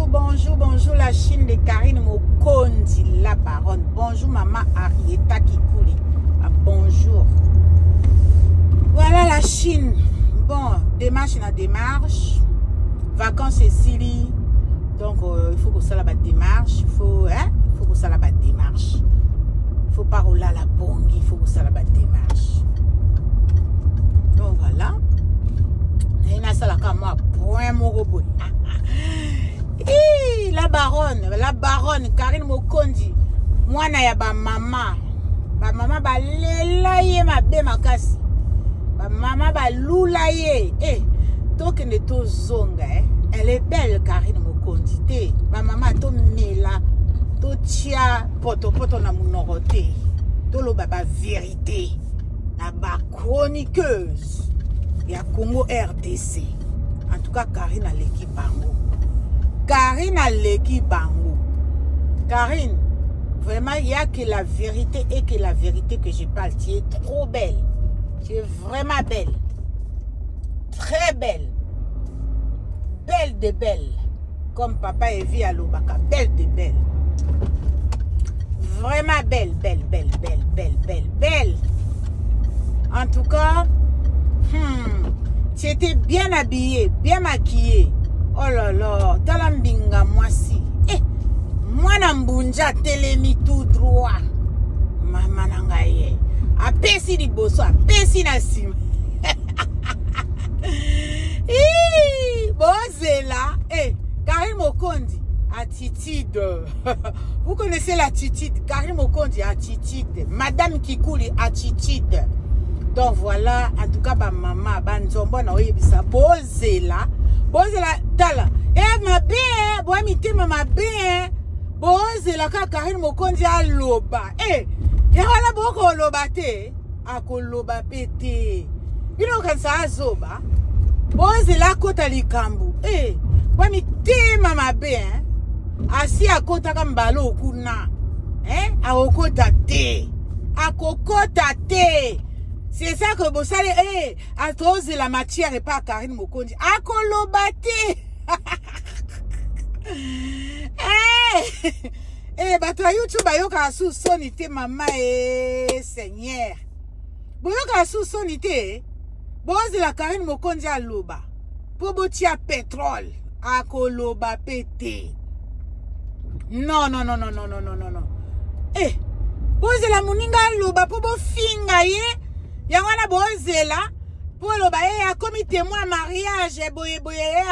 bonjour la Chine de Karine Mokondi, la baronne. Bonjour maman Arieta Kikouli. Ah, bonjour. Voilà la Chine. Bon, démarche na démarche. Vacances Cécilie. Donc il faut que ça la démarche. Il faut que ça la démarche. Il faut pas rouler à la bongue. Il faut que ça la démarche. Donc voilà. Et là ça la moi point mon robot. La baronne Karine Mokondi. Moi na ya ba maman ba lela ye ma be makasi. Ba maman ba lula ye. Donc ne to zonga elle est belle Karine Mokondi te. Ba maman to mela to tia poto na munorote. To lo baba vérité. Na ba chroniqueuse. Il y a Congo RDC. En tout cas Karine a l'équipe bango. Karine a l'équipe bango. Karine, vraiment, il n'y a que la vérité et que la vérité que je parle. Tu es trop belle. Tu es vraiment belle. Très belle. Belle de belle. Comme papa Evi à Lobaka. Belle de belle. Vraiment belle. En tout cas, tu étais bien habillée, bien maquillée. Oh là là, talambinga moi si. Moi n'ambunja telemi tout droit. Mama nangaye. Apesi di boso, apesi na sim. Bozela. Karine Mokondi, attitude. Vous connaissez l'attitude. Karine Mokondi, attitude. Madame Kikouli, attitude. Donc voilà, en tout cas, ba maman, ba nzombo na oyebisa. Bozela. Bozela tala. Ma bien, boa mitema ma bien. Bozela ka Karine Mokondi a loba. Ya wala boko loba te. Ako loba pete. Bino kansa azoba. Bozela kota likambu. Boa mitema ma bien. Asi akota kambalo okuna. Akokota te. Akokota te. C'est ça que vous savez, à cause la matière et pas Karine Mokondi. A kolobate. Toi YouTube, bayoka sous sonité, maman et Seigneur. Bayoka sous sonité, bose la Karine Mokondi à loba. Pour botia pétrole, a koloba pété. Non. Bose la muninga loba, pour bo finga ye. Yangwana bozela pour lo ba a commis témoin mariage boye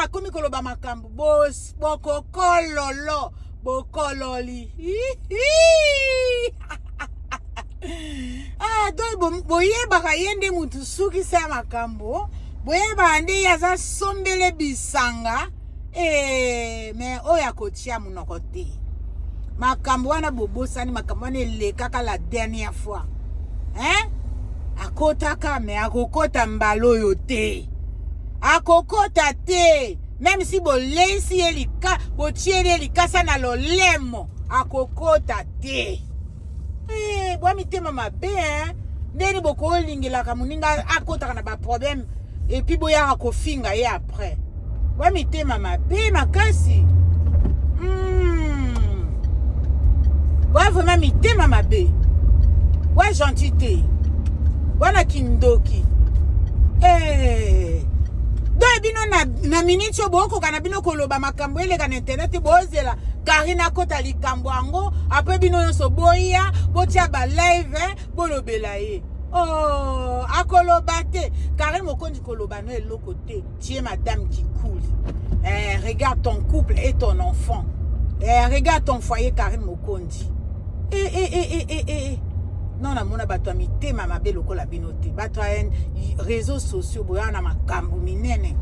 a commis koloba makambu bos bokokololo bokololi donc boye bakayende mutu suki sa makambo boye bande yaza sombele bisanga mais oya kotia munoko te makambo wana bobosani makambo wana elekaka la dernière fois akota kame akokota mbalo yote akokota te même si bo leisi elika bo tiere likasa na lolemo akokota te boa mitema mabe ndeni boko lingela kamuninga akota kana ba problème et puis boya akofinga ye après boa mitema mabe makasi boa vraiment mitema mabe boa gentillité Wana kindoki. Do bino na minute boko kana bino koloba makambo ele kana internet bozela Karina kota likambo ango après bino yonso boya botia ba live bolobela ye. Akoloba te Karine Mokondi koloba no eloko te. Tu es madame qui coule. Regarde ton couple et ton enfant. Regarde ton foyer Karine Mokondi. Non, na mona bato amite mama be lokola binote bato en réseaux sociaux boya na makambo minene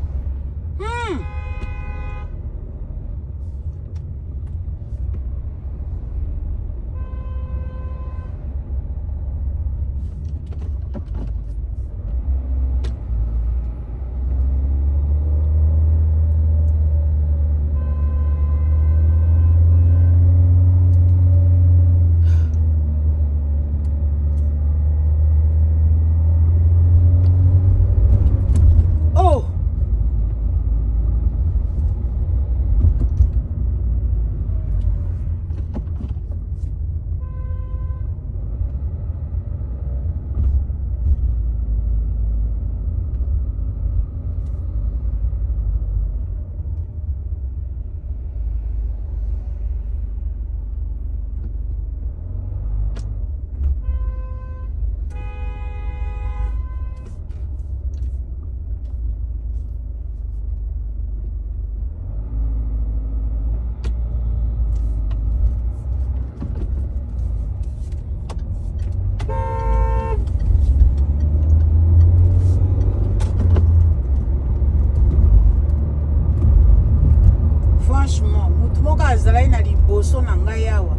franchement mutu moko azalaki na liboso na ngai awa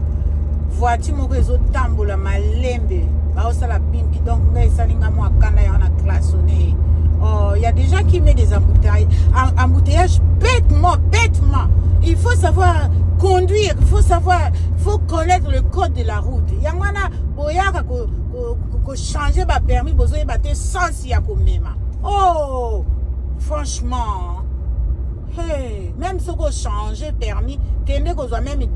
voiture moko ezotambola malembe baosala pimpi donc ngai esalinga mwa kanda ya na klaxonner. Oh, il y a des gens qui mettent des embouteillages bêtement. Il faut savoir conduire, il faut connaître le code de la route. Il y a un boyaka ko changer ba permis bozo yebate sens ya ko mema. Oh, franchement. Hey, même si on change permis, kende ko zo même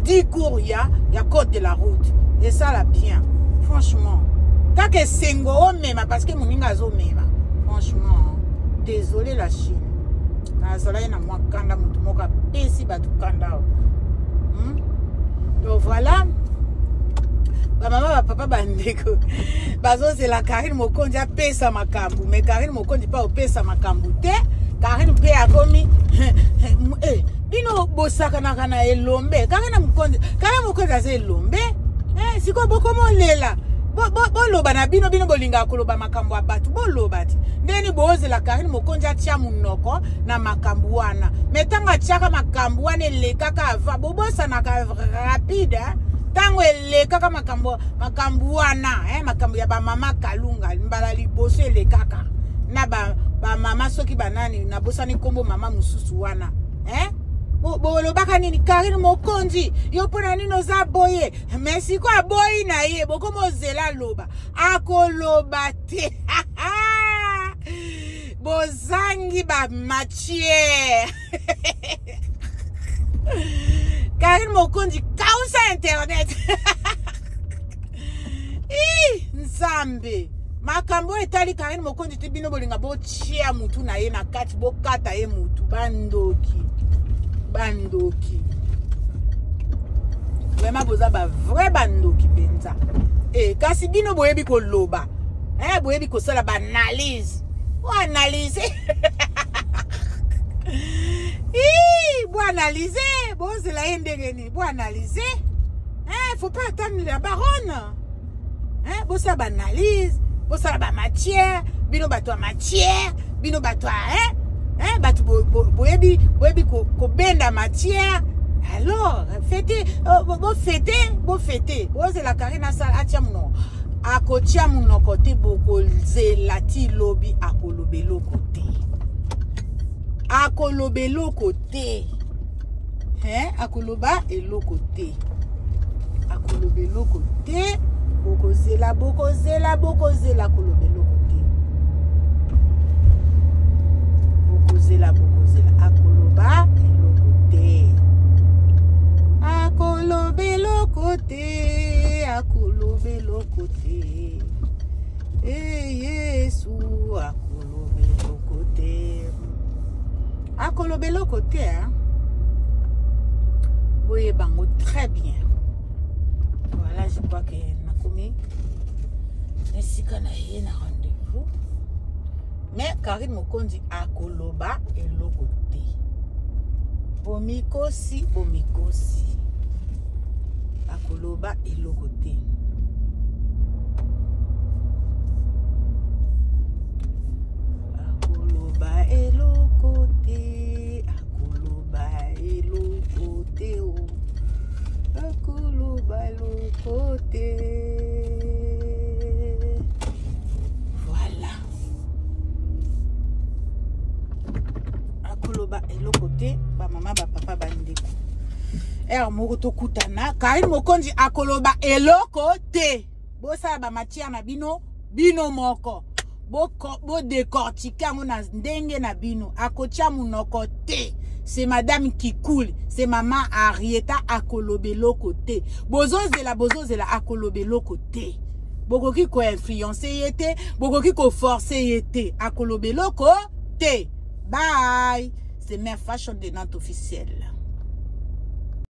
10 cours il y a code de la route. Et ça là bien. Franchement. Tant que sengo o mema parce que moninga zo mema. Franchement, désolé la Chine. Donc voilà. Maman, papa, bandeko. Bazo, c'est la Karine Mokondi a payé sa makambu. Mais Karine Mokondi pas au payé sa makambu. Karine paye a commis. Bino bosaka na kana elombe. Karine Mokondi a se elombe. Si ko boko mo lela. Boloba na bino bolinga koloba makambo abatu bolobati ndeni boze la Karine Mokondi atia munoko na makambo wana metanga tiaka makambo wana elekaka ava bobosa na rapide tango elekaka makambo wana makambo ya ba mama Kalunga mbala liboso elekaka na ba mama soki banani na bosani kombo mama mususu wana bolobaka nini Karine Mokondi yo pona nino za boye merci ko aboyi na ye boko mozela loba akoloba te bozangi ba matière Karine Mokondi kausa internet nzambe makambo etali Karine Mokondi tibino bolinga bo chia mutu na ye na kati bo kata ye mutu bandoki vraiment boza ba vrai bandoki penza kasi bino boyebi ko loba boyebi ko sala ba analyse bo analyser bo zela endengeni bo analyser faut pas attendre la baronne bo sala ba analyse bo sala ba matière bino bato matière bino bato batu boyebi ko benda matière alors fêter bo fêter oze la Karine sala atia muno akotia muno côté boko zela ti lobi akolobelo côté akoloba eloko te akolobelo côté boko zela kolobelo côté Bokozela akoloba akolobelo côté Yesu akolobelo côté boye bango très bien. Voilà, je crois que nakomi esika na ye na rendez-vous. Mais Karine Mokondi akoloba eloko te. Bomikosi. Akoloba eloko te. Akoloba eloko te. Akoloba eloko te. Eloko te ba mama ba papa ba ndeko moko to kutana Karine Mokondi akoloba eloko te bosa ba matière na bino moko bo décortiquer ngo na ndenge na bino akotia munoko te. C'est madame qui coule, c'est maman Arieta akolobelo côté bozozela akolobelo côté bokoki ko influencer yete bokoki ko forcer yete akolobelo côté. Bye. C'est Mère Fashion de Nantes officielle.